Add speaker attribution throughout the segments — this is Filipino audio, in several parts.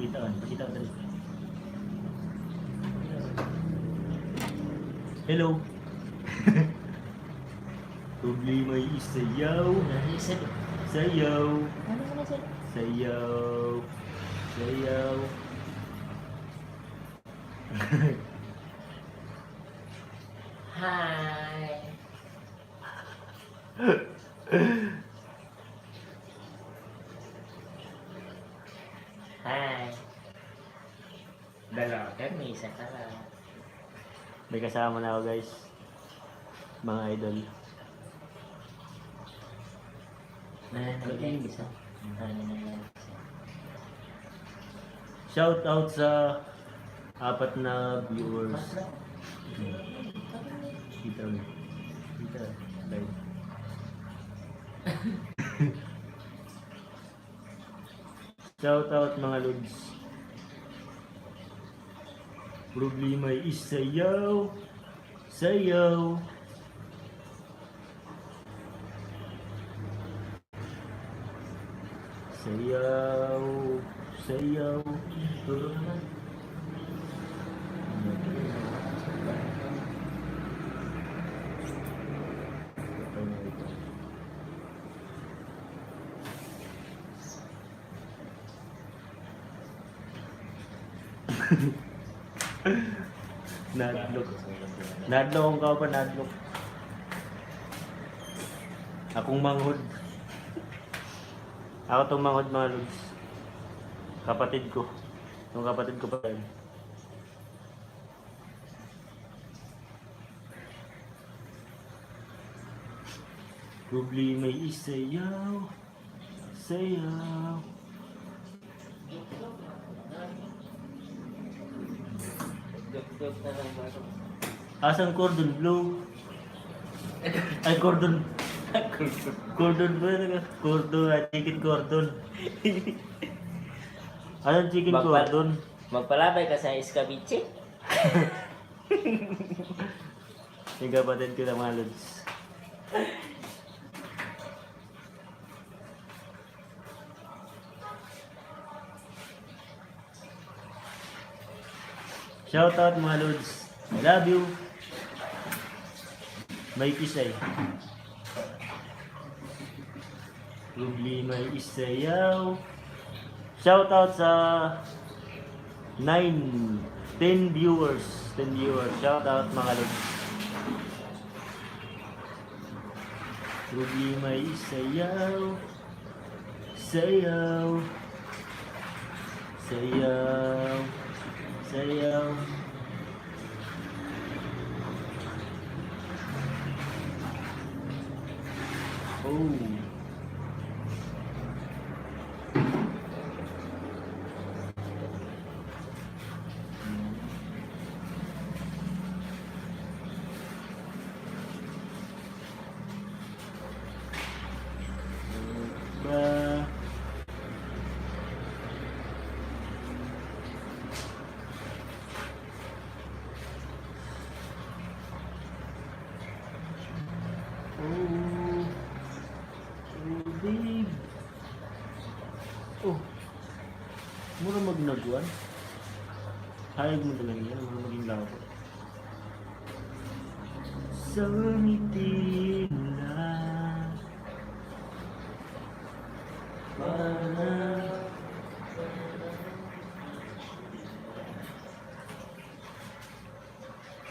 Speaker 1: Pakita ko dali. Hello. Problema is sayaw. Sayaw. Sayaw. Sayaw.
Speaker 2: Hi. Hi. Dalawa kami, isa ka lang.
Speaker 1: May kasama na ako guys. Mga idol.
Speaker 2: Nananagay isa. Nananagay isa.
Speaker 1: Shout out sa 4 na viewers. Dito. Dito. Live. Shout out mga lods. Problema is sayaw. Sayaw. Sayaw. Sayaw.
Speaker 2: Tulog naman.
Speaker 1: Nadlok. Nadlok ang kao pa, nadlok. Akong manghod. Ako tong manghod mga lods. Kapatid ko. Yung kapatid ko pa rin. Problema is sayaw. Sayaw.
Speaker 2: Duk-duk na lang ba ito?
Speaker 1: Asang cordon bleu? Ay, cordon. Cordon bleu. Cordon. Chicken cordon. Anong chicken cordon?
Speaker 2: Magpalabay ka sa escabeche?
Speaker 1: Yung kapatid ko na mga lods. Shout out mga lods. I love you. May kisay. Problema is sayaw. Shout out sa 10 viewers. 10 viewers. Shout out mga lods. Problema is sayaw. Sayaw. Sayaw. Sayaw. Oh. Ba. Babe. Oh. Mura magnaguan. Hayag mo talaga yan. Mura maging labo. Sa ngiti mo na para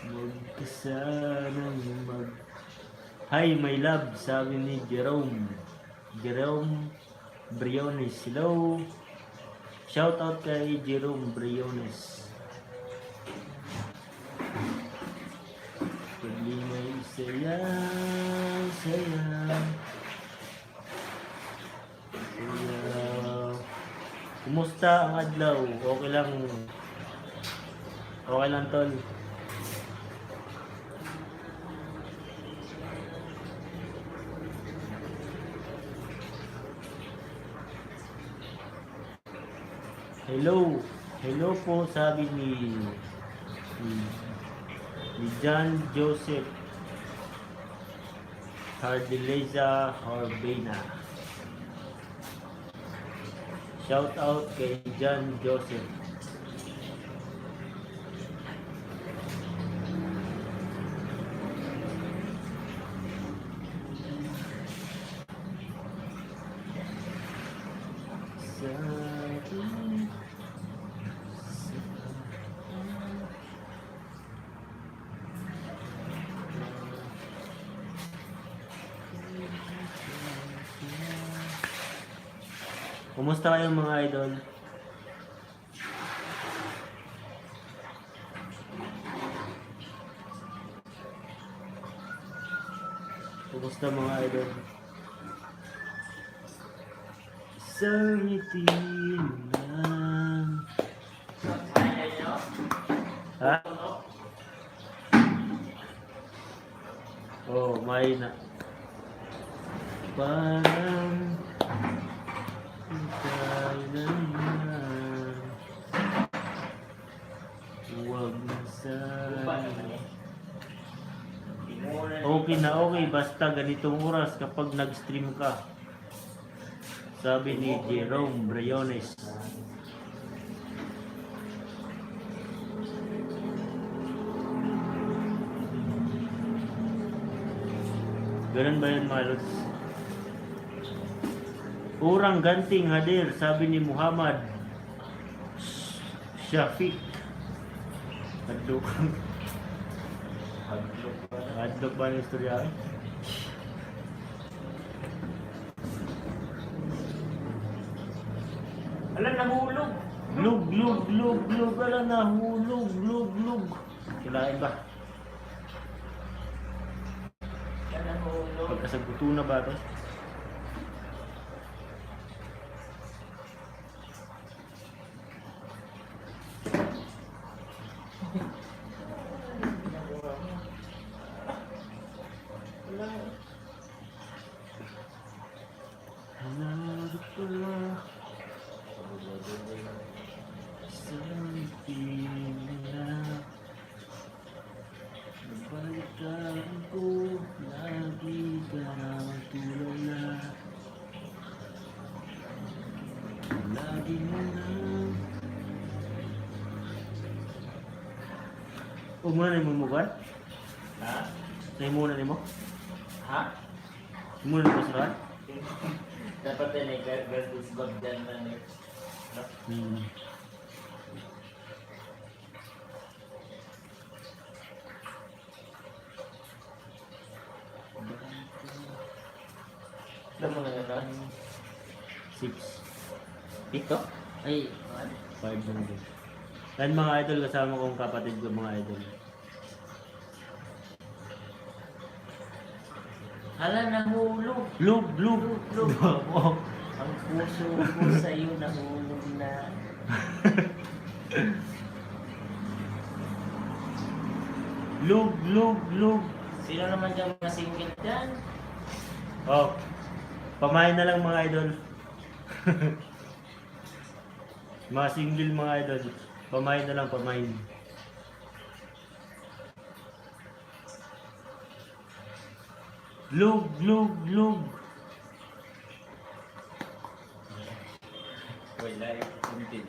Speaker 1: magkasanang mag... Hi, my love, sabi ni Jerome. Jerome Briones. Hello. Shout out kay Jerome Briones. Problema is sayaw, sayaw. Sayaw. Kumusta ang adlaw? Okay lang. Okay lang, tol. Hello. Hello po, sabi ni John Joseph Hardileza Orbena. Shout out kay John Joseph. Sa akin. Kumusta kayong mga idol? Kumusta mga idol? Isang ngiti lang. Ha? Oh, may na. Parang kailanman huwag sana. Okay na okay, basta ganitong oras kapag nag-stream ka. Sabi ni Jerome Briones. Ganun ba yun mga lods? Urang ganting hadir, sabi ni Muhammad Shafiq. Hadlok. Hadlok ba ang istorya?
Speaker 2: Alam, nahulog.
Speaker 1: Lug. Alam na, lug. Kilain ba?
Speaker 2: Yan nahulog.
Speaker 1: Pagkasagbuto na ba ito? Hanap pala sa pila. Nabalitaan ko, lagi ka naman tulala. Lagi mo na. Huwag mo na nimumukan?
Speaker 2: Ha?
Speaker 1: Sa'yo muna ni mo?
Speaker 2: Ha?
Speaker 1: Muna ni mo sarahan?
Speaker 2: Dapat din ay garbage bag dyan na ni. Alam mo na yun,
Speaker 1: 6.
Speaker 2: Dito? Ay, ano?
Speaker 1: 5 na din. Yan mga idol, kasama kong kapatid ko mga idol.
Speaker 2: Hala, nahulog.
Speaker 1: Lug. Oo.
Speaker 2: Ang puso ko sa'yo nahulog na.
Speaker 1: Lug.
Speaker 2: Sino naman dyan mga single dyan?
Speaker 1: Oh. Pamain na lang mga idol. Mga single mga idol. Pamain na lang, pamain. Lug.
Speaker 2: Wala yung content.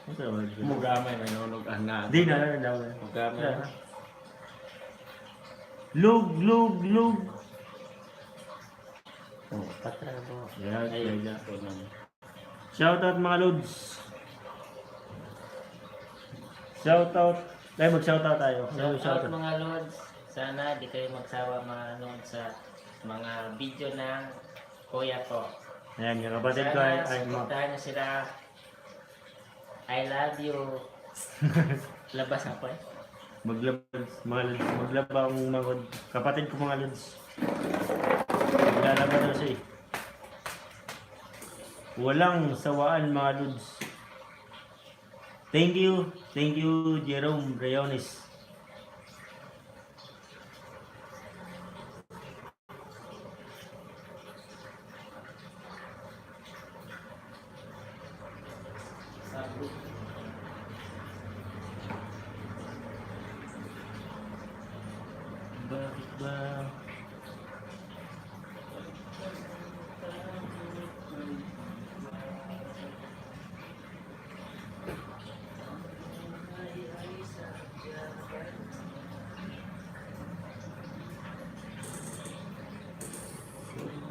Speaker 1: Ano ba?
Speaker 2: Mugamay, nanonog ang na.
Speaker 1: Di na daw.
Speaker 2: Mugamay.
Speaker 1: Lug.
Speaker 2: Oh, patra mo.
Speaker 1: Yeah.
Speaker 2: Ito naman.
Speaker 1: Shoutout mga lods. Shoutout. Tayo mag-shoutout tayo.
Speaker 2: Shoutout mga lords. Sana di kayo magsawa manood sa mga video ng kuya ko.
Speaker 1: Ayan, yung kapatid ko ay
Speaker 2: Sana supportahan niyo sila. I love you. Labas ako eh.
Speaker 1: maglabas, mga lods, maglaba ang mga kapatid ko mga lods. Maglalaban na siya eh. Walang sawaan mga lods. Thank you Jerome Briones. Bakit ba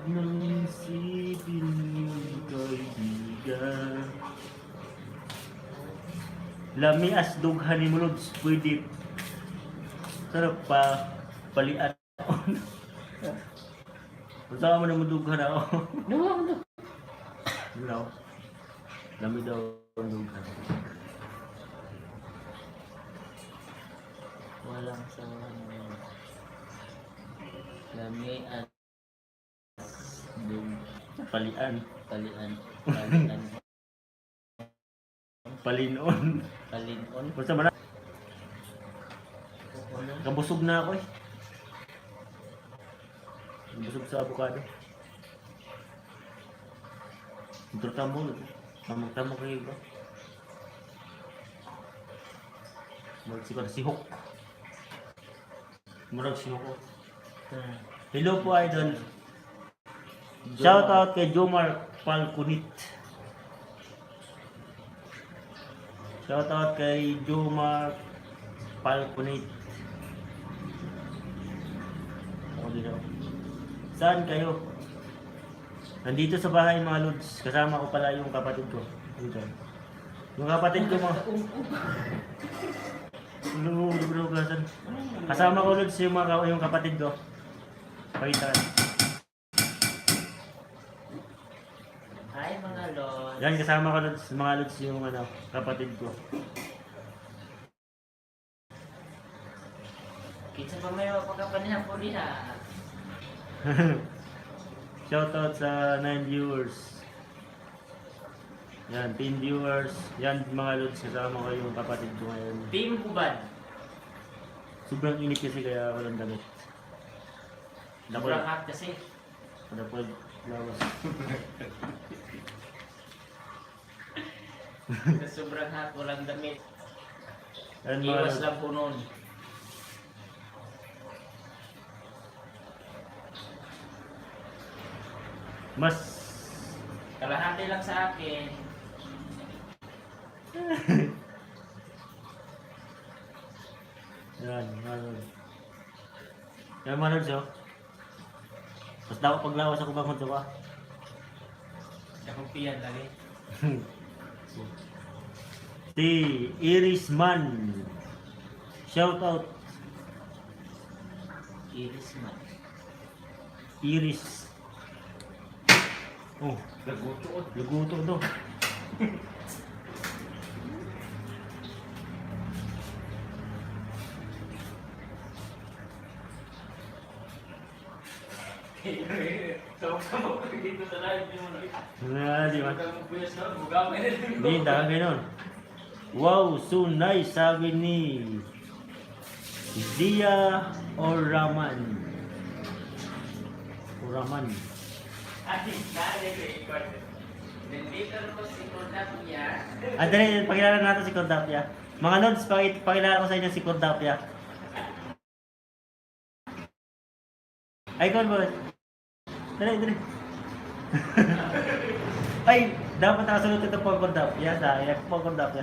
Speaker 1: nang isipin yung kaibigan. Lami as dughan ni mo Lods, pwede. Sarap pa, palian. Masama mo na mo dughan ako. No. Lami daw ang dughan.
Speaker 2: Walang sawa naman. Lami at
Speaker 1: Palian.
Speaker 2: palian.
Speaker 1: Palinon.
Speaker 2: Palinon.
Speaker 1: Basta man. Kabusog na ako eh. Busog sa avocado. Tamo. Tamang kayo ba? Magsikot si Hook. Murag si Hook. Hello po idol. Shout out kay Jomar Palcunit. Shout out kay Jomar Palcunit. Saan kayo? Nandito sa bahay mga Lods. Kasama ko pala yung kapatid ko. Dito. Yung kapatid ko mga... Kasama ko Lods yung kapatid ko. Pakitaan.
Speaker 2: Hi mga Lods.
Speaker 1: Yan kasama ko Lods, mga Lods yung kapatid ko.
Speaker 2: Kita pa may pagkapanihang po niya.
Speaker 1: Shoutout sa 9 viewers. Yan, 10 viewers. Yan mga Lods, kasama ko yung kapatid ko ngayon.
Speaker 2: Team Hubad.
Speaker 1: Sobrang init kasi kaya walang damit.
Speaker 2: Sobrang hot kasi.
Speaker 1: Dapat lawas.
Speaker 2: Sobrang hot, walang damit.
Speaker 1: Yan mga
Speaker 2: Iwas
Speaker 1: Lods.
Speaker 2: lang po nun.
Speaker 1: Mas
Speaker 2: Kalahati lang sa akin.
Speaker 1: yan, mga Lods. Yan mga Lods, oh. Mas dapat paglawas ako bang kunto ka?
Speaker 2: Nakumpiyan lagi.
Speaker 1: Si Iris Man. Shout out
Speaker 2: Iris man.
Speaker 1: Iris. Oh, laguto to.
Speaker 2: Dito sa live mo na.
Speaker 1: Di ba?
Speaker 2: Buyas na, bugamay na din.
Speaker 1: Hindi, dahil ganun. Wow, so nice, sabi ni Zia Oraman. Oraman.
Speaker 2: Ating nare-record. Nandito naman si Cordapia.
Speaker 1: Andre, pakilala natin si Cordapia. Mga Lods, pakilala ko sa inyo si Cordapia. Ay, call mo. Dali. Ay, dapat nakasunod ito po Cordapia. Dahil po Cordapia.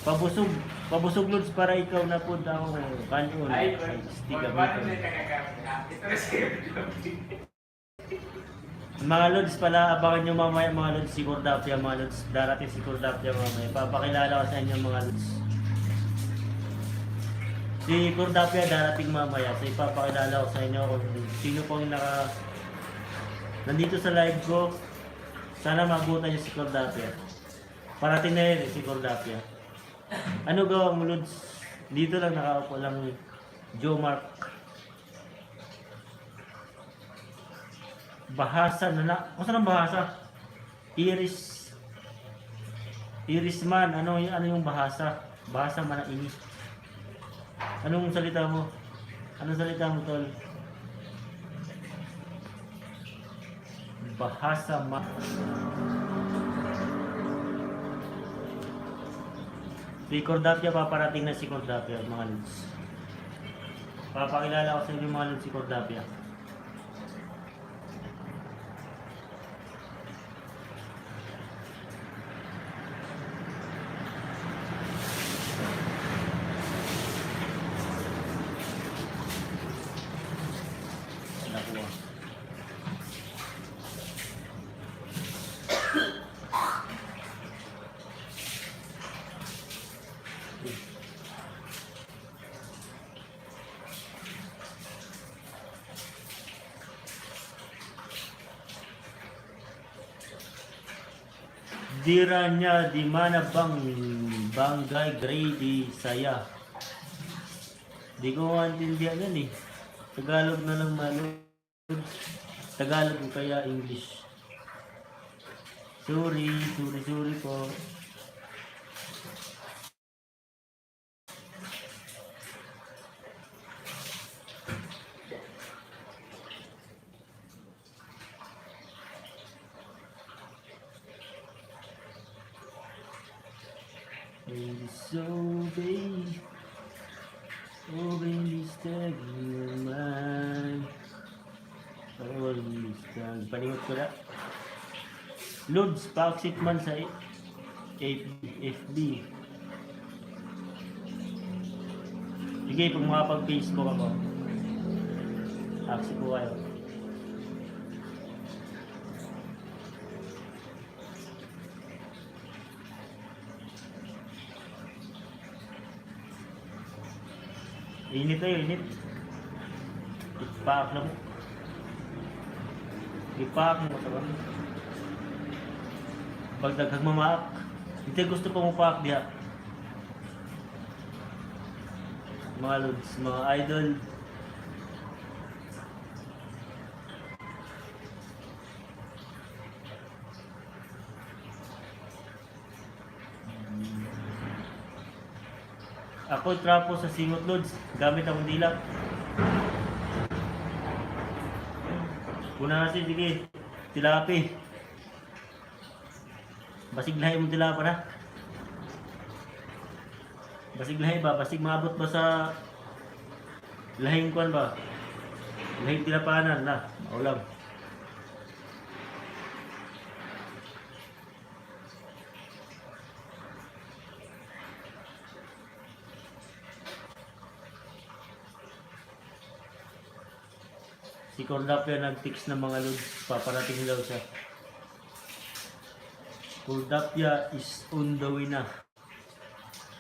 Speaker 1: Pabusog Lods para ikaw na po ako kanyon.
Speaker 2: Ay,
Speaker 1: stiga
Speaker 2: paano
Speaker 1: dito.
Speaker 2: na kakakapit? Ito na siya.
Speaker 1: Mga Lods pala, abangan nyo mamaya mga Lods si Cordapia, mga Lods. Darating si Cordapia mamaya. Papakilala ko sa inyo mga Lods. Si Cordapia darating mamaya. So ipapakilala ko sa inyo kung sino pong nandito sa live ko. Sana mabutan nyo si Cordapia. Parating na yun si Cordapia. Ano gawang mo Lods? Dito lang nakaupo lang ni Joe Mark. Bahasa na. Kung saan ang bahasa? Iris man. Ano yung bahasa? Bahasa man na ini. Anong salita mo? Anong salita mo, tol? Bahasa man. Si Cordapia, paparating na si Cordapia, mga Lods. Papakilala ko sa inyo mga Lods si Cordapia. Dira niya di mana banggay grade saya. Di ko maintindihan yan eh. Tagalog na lang malo. Tagalog o kaya English. Sorry po. Obey this tag your mind. Palingot ko na. Lods, pa-accept man sa FB. Sige, pag makapag-Facebook ako, accept ko kayo. Init tayo, init. Ipaak na mo. Ipaak mo sa kami. Pag daghang mamaak, hindi gusto pa mapaak diha. Mga lods, mga idol. Ako trapo sa singot lods, gamit akong dilak. Kuna kasi, sige, tilapi. Basig lahi mo tilapa na. Basig lahi ba? Basig maabot ba sa lahing kwan ba? Lahing tilapanan na, maulam. Si Cordapia nag-text ng mga lods, paparating daw siya. Cordapia is on the way na.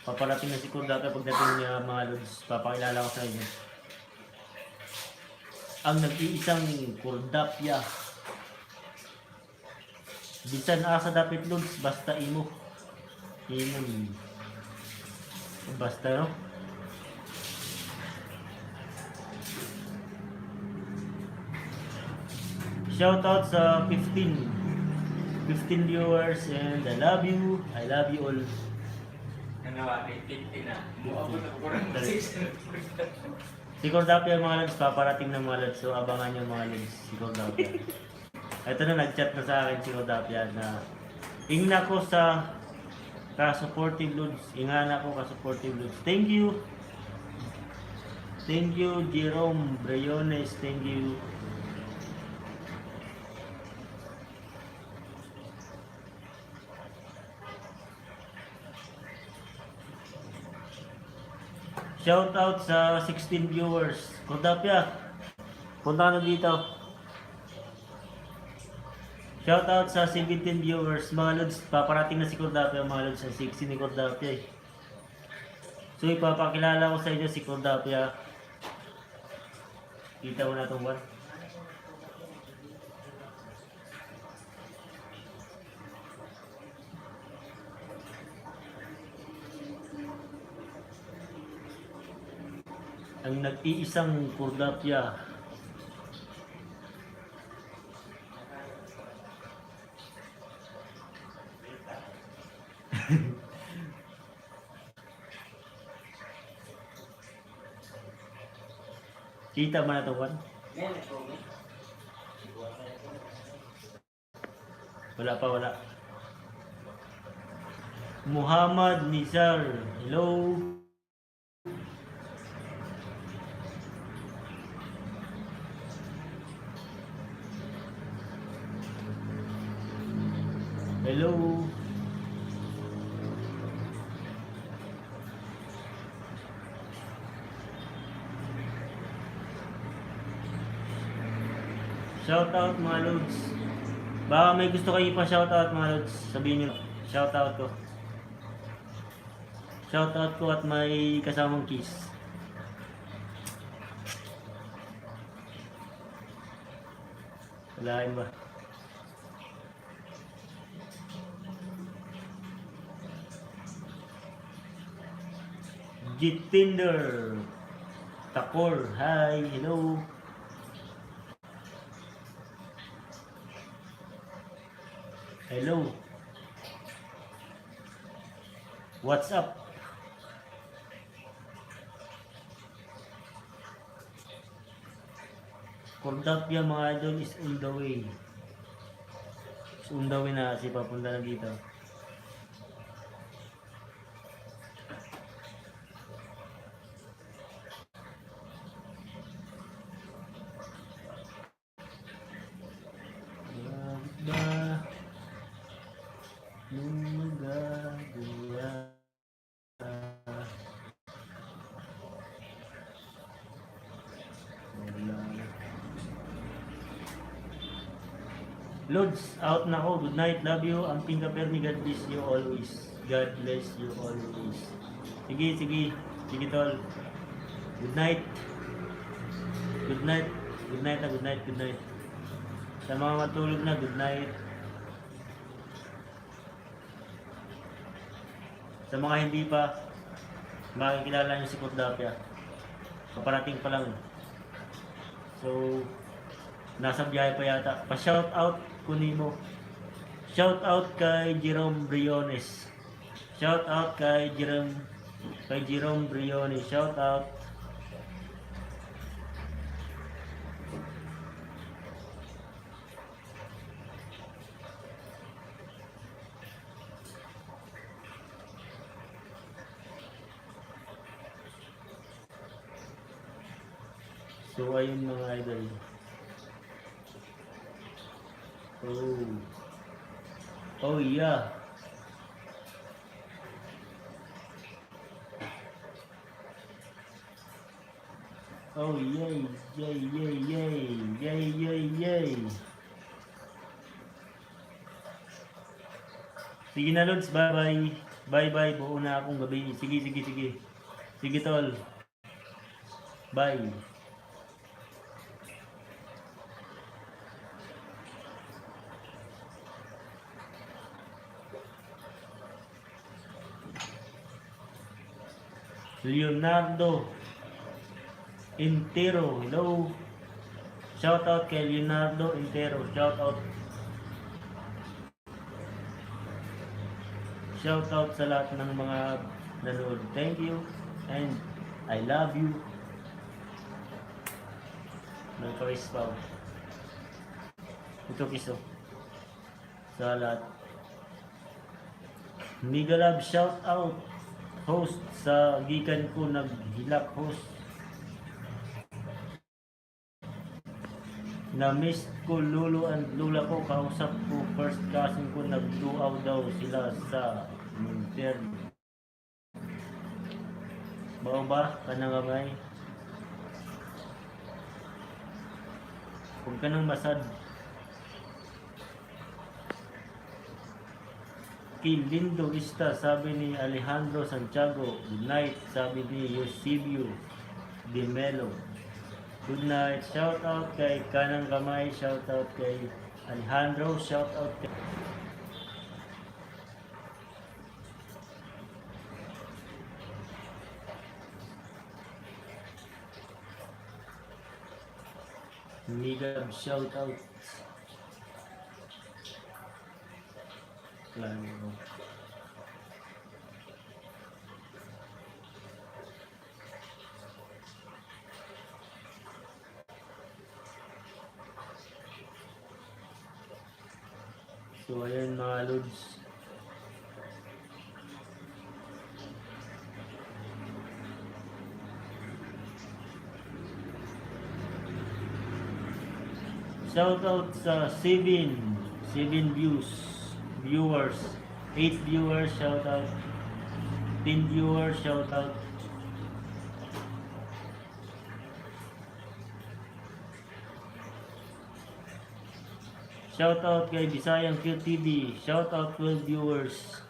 Speaker 1: Paparating na si Cordapia pagdating niya mga lods, papakilala ko sa inyo. Ang nag-iisang Cordapia. Bisan asa dapit lods, basta imo. Imo. Basta no? Shoutout sa 15 viewers and I love you all.
Speaker 3: Nanawa, 50 na. Muabot na ko rin 6.
Speaker 1: Si Cordapia mga lods, paparating ng mga lods, so abangan nyo mga lods si Cordapia. Ito na, nag-chat na sa akin si Cordapia na ingna ko sa ka-supportive lods, ingana ko ka-supportive lods. Thank you Jerome Briones, thank you. Shout out sa 16 viewers. Cordapia, punta ka na dito. Shout out sa 17 viewers. Mga lods, paparating na si Cordapia. Mga lods, sa 16 ni Cordapia eh. So ipapakilala ko sa inyo si Cordapia. Kita mo na itong one. Ang nag-iisang Cordapia. Kita mo na ito, Juan? Wala. Muhammad Nizar, hello. Hello. Shoutout mga lods. Baka may gusto kayo pa-shoutout mga lods. Sabihin nyo. Shoutout ko. Shoutout ko at may kasamang kiss. Walain ba? Jitinder Takor, hi, hello. Hello. What's up? Cordapia mga idol is on the way. Is on the way na kasi papunta na dito. Bakit ba nung magagawa? Lods, out na ako. Good night, love you. Ang Pinka Permi, God bless you always. God bless you always. Sige, sige. Sige, tol. Good night. Good night. Good night na, good night, good night. Sa mga matulog na, good night. Sa mga hindi pa, makikilala nyo si Cordapia. Kaparating pa lang. So, nasa biyahe pa yata. Pa-shout out kunin mo. Shout out kay Jerome Briones. Shout out kay Jerome Briones. Shout out. So ayun mga idol. Oh yeah. Oh yay, yay, yay, yay, yay, yay, yay. Sige na Lods, bye bye. Bye bye, buo na akong gabi. Sige, sige, sige. Sige tol. Bye. Leonardo Intero, hello. Shout out kay Leonardo Intero, shout out. Shout out sa lahat ng mga nanood. Thank you and I love you. Nagkawis pa. Ito kiso. Sa lahat. Mega love shout out. Host sa gikan ko naghilak host. Na-miss ko lolo and lula ko, kausap ko first cousin ko, nagduaw daw sila sa interview. Bao ba? Kanangamay? Kung kanang masad. Lindo Ista, sabi ni Alejandro Santiago. Good night, sabi ni Eusebio De Melo. Good night. Shout out kay Kanang Kamay, shout out kay Alejandro, shout out kay Migab, shout out. Klaro. So ayan mga lods. Shout out sa 7 viewers, 8 viewers, shout out. 10 viewers, shout out. Shout out kay Bisayang QTV, shout out 12 viewers.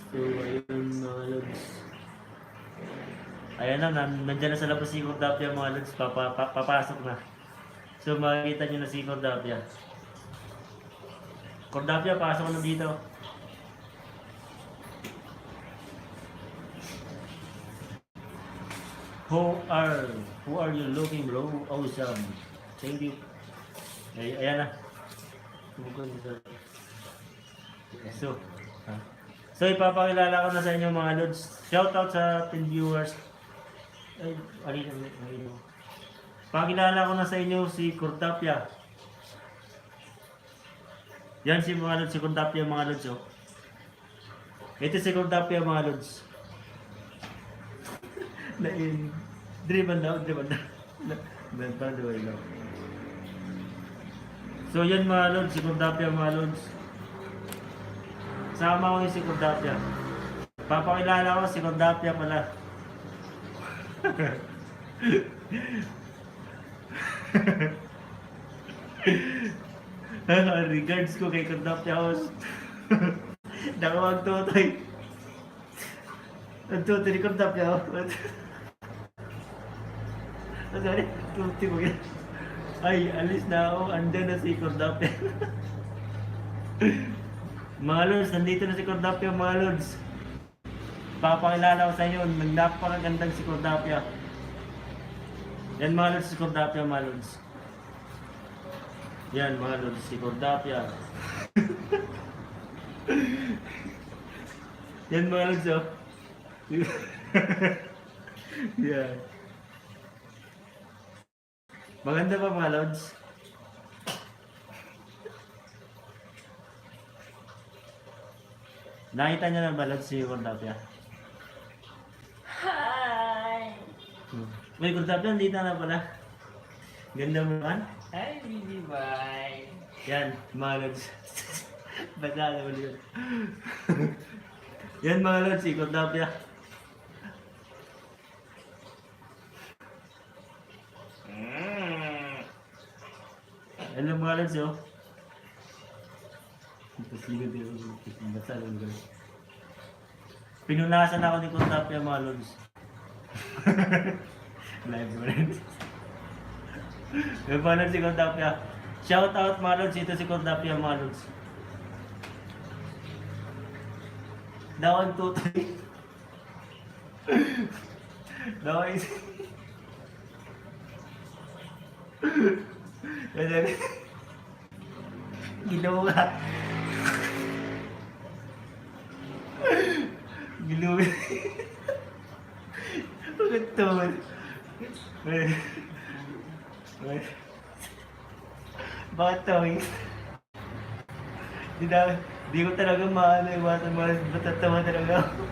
Speaker 1: So, ayun mga lods. Ayan na, nandyan na sa labas si Cordapia mga lods. Papasok na. So, makikita nyo na si Cordapia. Cordapia, pasok na dito. Who are you looking bro? Awesome. Thank you. Ayan na. So, ipapakilala ko na sa inyo mga lods. Shoutout sa 10 viewers. Ay, alin. Pakilala ko na sa inyo si Cordapia. Yan si mga lods, si Cordapia mga lods. Oh. Ito si Cordapia mga lods. Driven daw. So yan mga lods, si Cordapia mga lods. Sama ko yung si Cordapia. Papakilala ko si Cordapia pala. Regards ko kay Cordapia host. Nakawag tutoy. Ang tutoy ni Cordapia host. Sorry, tutoy mo yan. Ay, alis na ako. Andyan na si Cordapia. Mga lods, nandito na si Cordapia mga lods. Papakilala ko sa inyo, napakagandang si Cordapia. Yan mga lods, si Cordapia mga lods. Yan mga lods, si Cordapia. Yan mga lods oh. Yan. Maganda pa mga lods. Nakita niyo na ba lods si Cordapia?
Speaker 2: Hi!
Speaker 1: May Cordapia, nandito na pala. Ganda mo naman.
Speaker 2: Hi, baby boy!
Speaker 1: Yan, mga lods. Bata naman yun. Yan mga lods, si Cordapia. Hello mga lods, oh. Pinunasan ako ni Cordapia mga lods. Live mo rin. May panood si Cordapia. Shout out mga lods, ito si Cordapia mga lods. Dawan tutoy. Dawan is... Ginawa ka. Ginawa. Bakit to? Bakit to? Di ko talaga maano iwasan mga matatawa talaga ako.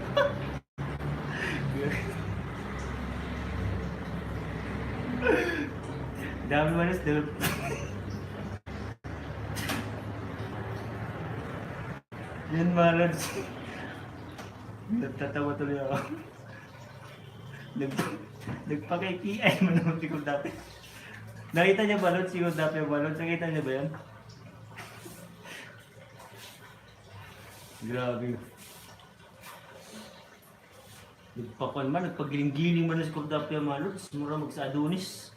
Speaker 1: Dami manas doon. Yan mga lods. Nagtatawa tuloy ako. Nagpakiki-ay mo naman si Cordapia. Nakita niya ba lods si Cordapia ba lods? Nakita niya ba yan? Grabe. Nagpapan man, nagpagiling-giling man na si Cordapia mga lods. Mura magsa Adonis.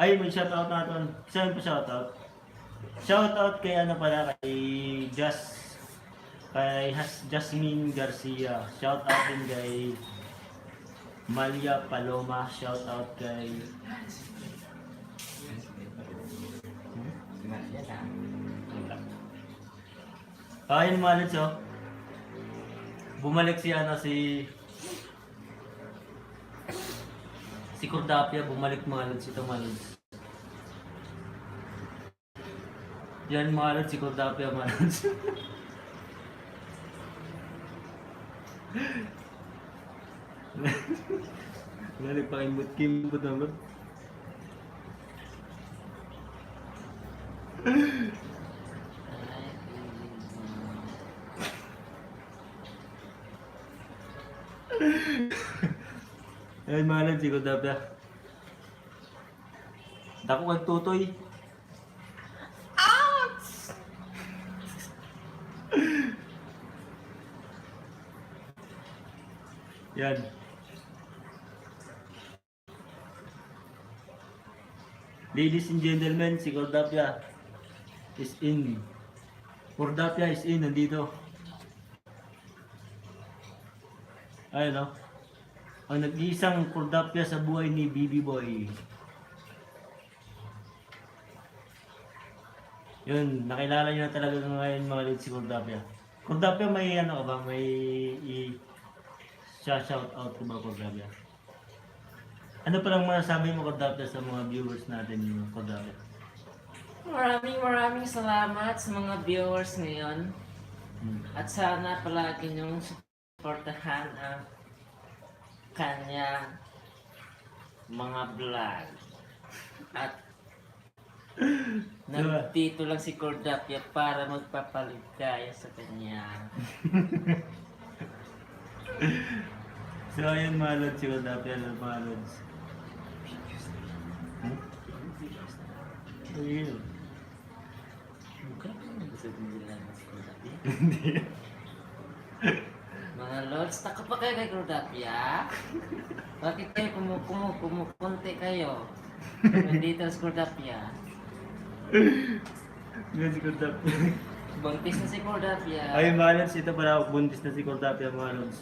Speaker 1: Ay, may shoutout natin. Saan pa shoutout? Shoutout kay ano pala, kay Jasmine Garcia. Shoutout din kay Malia Paloma. Shoutout kay ayun mga lods oh. Bumalik si si Cordapia, bumalik mga lods. Ito mga lods. Yan mga lods, si Cordapia mga lods. Wala nagpakimbot-kimbot naman. Ayun mga lods, si Cordapia. Dako kag tutoy. Yan. Ladies and gentlemen, si Cordapia is in. Cordapia is in, nandito. Ayun no? Ang nag-iisang Cordapia sa buhay ni BB Boy. Yun, nakilala nyo na talaga ngayon mga leads si Cordapia. Cordapia, may ano ka ba? May shout out ko ba Cordapia? Ano pa lang masasabi mo Cordapia sa mga viewers natin yung Cordapia?
Speaker 2: Maraming salamat sa mga viewers ngayon. At sana palagi niyong suportahan ang kanya mga vlog. At nandito lang si Cordapia para magpapaligaya sa kanya.
Speaker 1: So ayun mga lods, si Cordapia mga lods. Ayun.
Speaker 2: Mga lords, taka pa kayo kay Cordapia? Bakit kayo kumukunti kayo? Nandito sa Cordapia.
Speaker 1: Yun si Cordapia.
Speaker 2: Buntis na si Cordapia.
Speaker 1: Ayun mga lods, ito pala buntis na si Cordapia mga lods.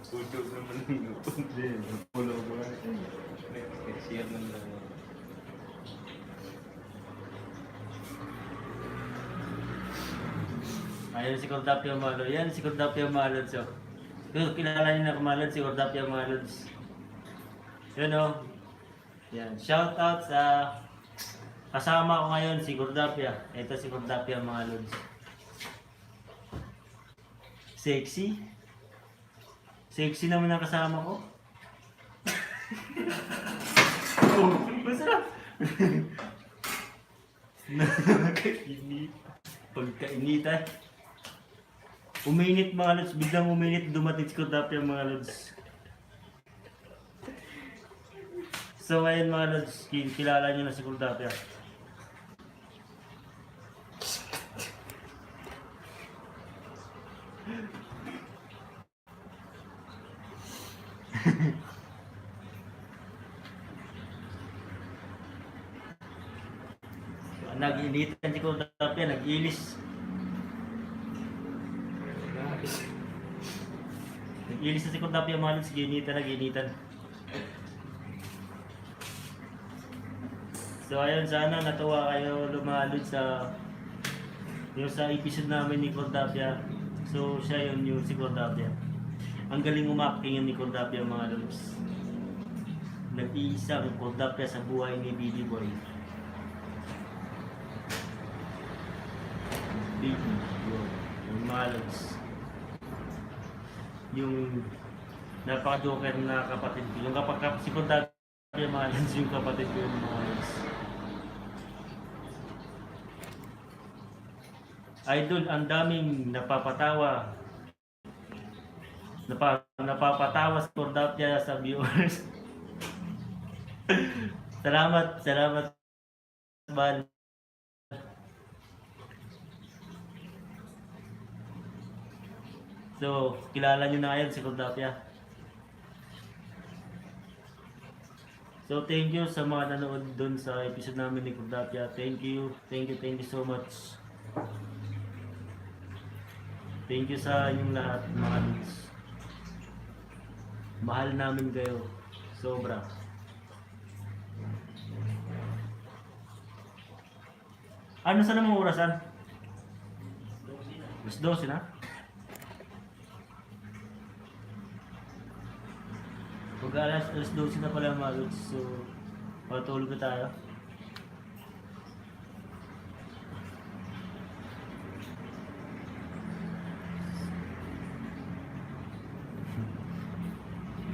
Speaker 3: Udog naman yung
Speaker 1: Hindi, follow ko lang.
Speaker 3: share ng lang.
Speaker 1: Ayun si Cordapia mga lods. Yan si Cordapia mga lods. So, kilala niyo na mga lods, si Cordapia mga lods. Yun o. Yan. Shout out sa kasama ko ngayon si Cordapia. Ito si Cordapia mga lods. Sexy. Sexy naman ang kasama ko. Oh, masarap. Nakakainit. Pagkainitan. Uminit mga lods. Biglang uminit. Dumating si Cordapia mga lods. So ngayon mga lods, kilala nyo na si Cordapia. Nag-initan si Cordapia, nag-ilis. Nag-ilis na si Cordapia mga lods, ginitan. So ayun, sana natuwa kayo lumalod sa yung sa episode namin ni Cordapia. So siya yun yung si Cordapia. Ang galing umakting yun ni Cordapia mga lods. Nag-iisang Cordapia sa buhay ni BB Boy. BB Boy. Yung mga lods. Yung napaka-joker na kapatid ko. Yung si Cordapia mga lods, yung kapatid ko yung mga lods. Idol, ang daming napapatawa. Napapatawa sa Cordapia sa viewers. Salamat man. So, kilala nyo na ngayon si Cordapia. So, thank you sa mga nanood dun sa episode namin ni Cordapia. Thank you so much. Thank you sa inyong lahat, mga lods. Mahal namin kayo. Sobra. Ano sa namang orasan? 12 na? Mag-alas 12 na pala mga lods. So, matulog na tayo.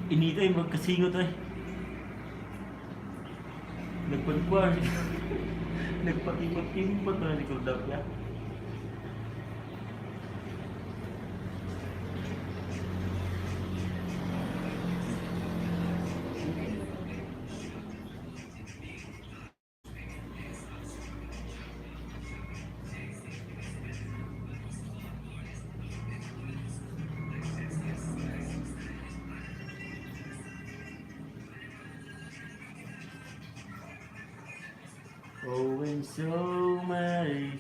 Speaker 1: Inito yung magkasingot eh. Nagpagkuhan. Nagpakimot-kimot na ni Cordapia. Oh, and so many.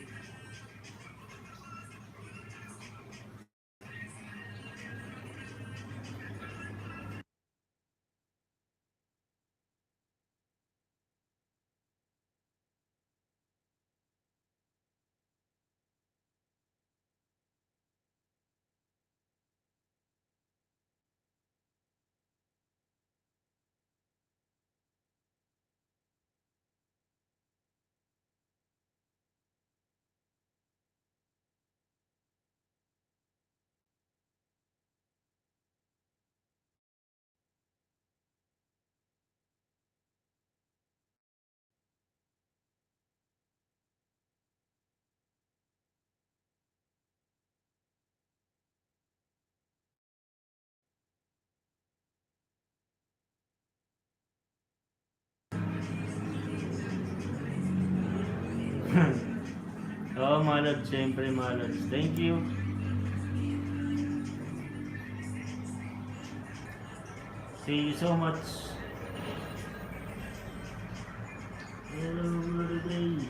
Speaker 1: Oo, mga lods, syempre mga lods. Thank you. Thank you so much. Hello, brother Day.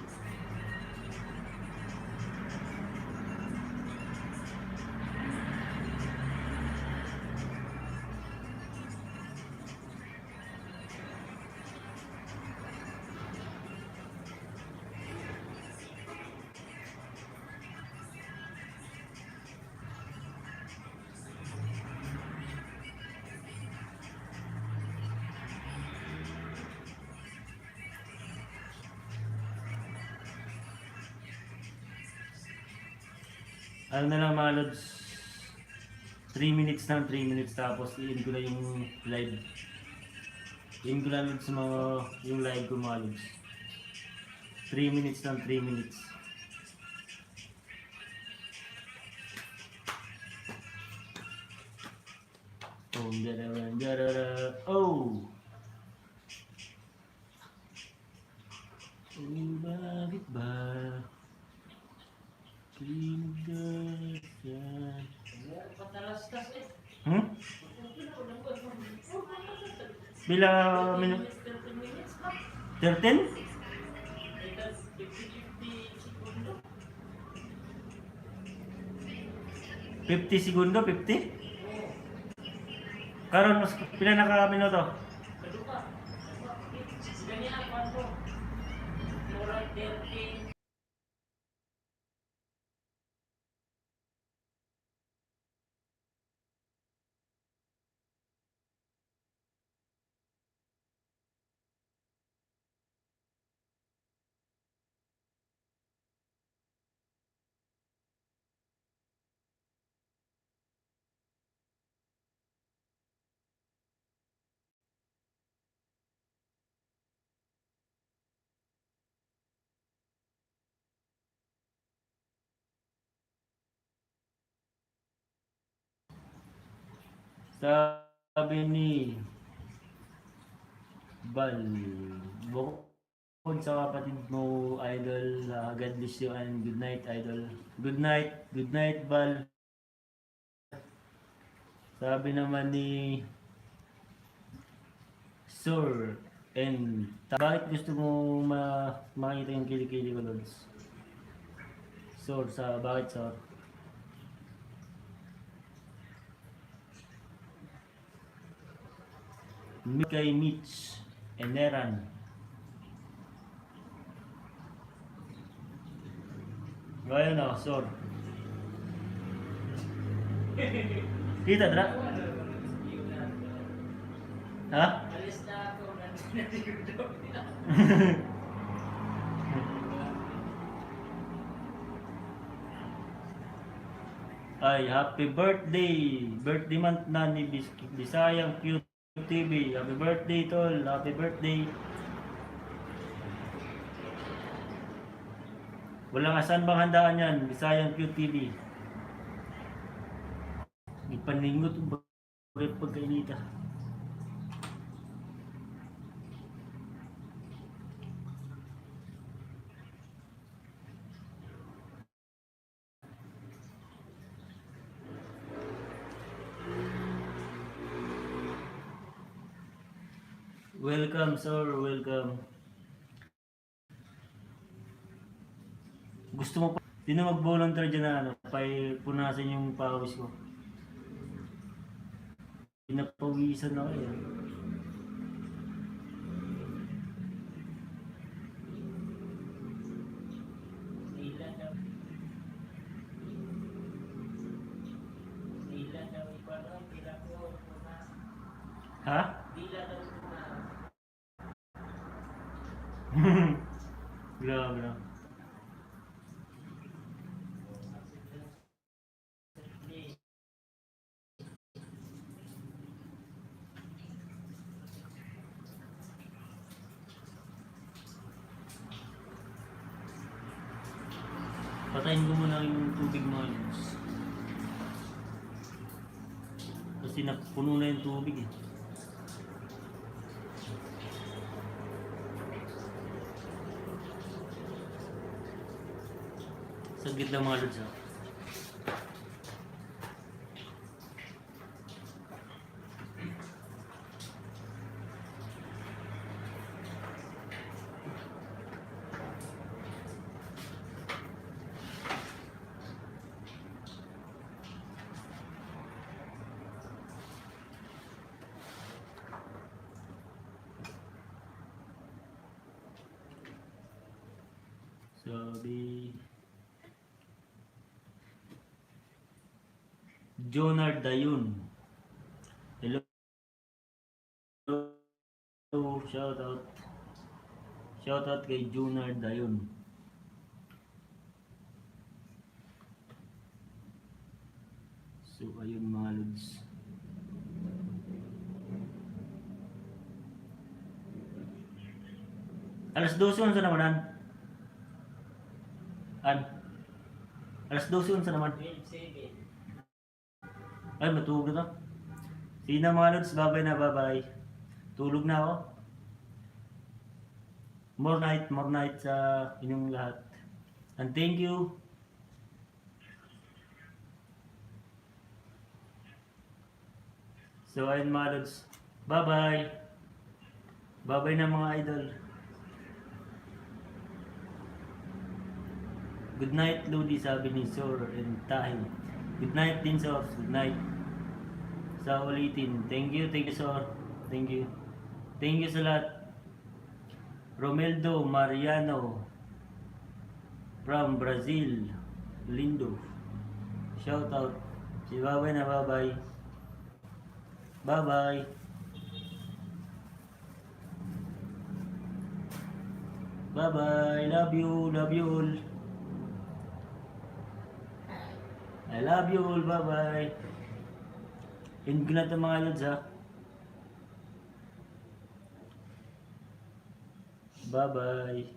Speaker 1: Ano na lang mga lods, 3 minutes na, 3 minutes tapos i-end ko na yung live. I-end ko na lods mga, yung live ko mga lods. 3 minutes na, 3 minutes. Oh, darara. Oh! Bakit ba? Pinagdasal.
Speaker 2: Patalastas eh.
Speaker 1: Hmm? Bila minute? 13? 50 segundo, 50? Karon mas pila na ka minuto? Sabi ni Bal, bukod sa kapatid mo, idol, God bless you and good night, idol. Good night, Bal. Sabi naman ni Sir, and bakit gusto mo makita yung kilikili ko, Lods? Sir, bakit, Sir? Kay Mitch and Neran. Ngayon na, Sir. Kita, Dra? Ha?
Speaker 2: Alis na ako.
Speaker 1: Ay, happy birthday! Birthday month na ni Bisayang QTV. Happy birthday, tol. Happy birthday. Walang asan bang handaan yan, Bisayang QTV. Ipaningot ang pagkainita. Welcome, sir. Welcome. Gusto mo pa, di na mag-volunteer dyan na ano, punasan yung pawis ko. Pinapawisan ako eh.
Speaker 2: Dila daw. Dila daw iparang pila ko.
Speaker 1: Ha?
Speaker 2: Dila daw na.
Speaker 1: Grabe na. Patayin ko muna yung tubig mga lods. Kasi napuno na yung tubig eh. Saglit lang mga lods ha. Sabi Jonard Dayun. Hello. Shout out. Shout out kay Jonard Dayun. So ayun mga lods. Alas 12 unsa naman an? Alas 12 unsa naman?
Speaker 2: 27.
Speaker 1: Ay matulog na to. Sige na mga lods, bye na, bye. Tulog na ako. More night sa inyong lahat. And thank you. So ayun mga lods, bye. Bye na mga idol. Good night, Ludi, sabi ni Sor and Tahi. Good night din, Sor. Good night. Sa ulitin. Thank you, Sor. Thank you. Thank you sa lahat. Romeldo Mariano from Brazil. Lindo. Shout out. Si bye na, bye. Bye. Bye. Love you all. I love you all. Bye. End ko na ito mga lods ha. Bye.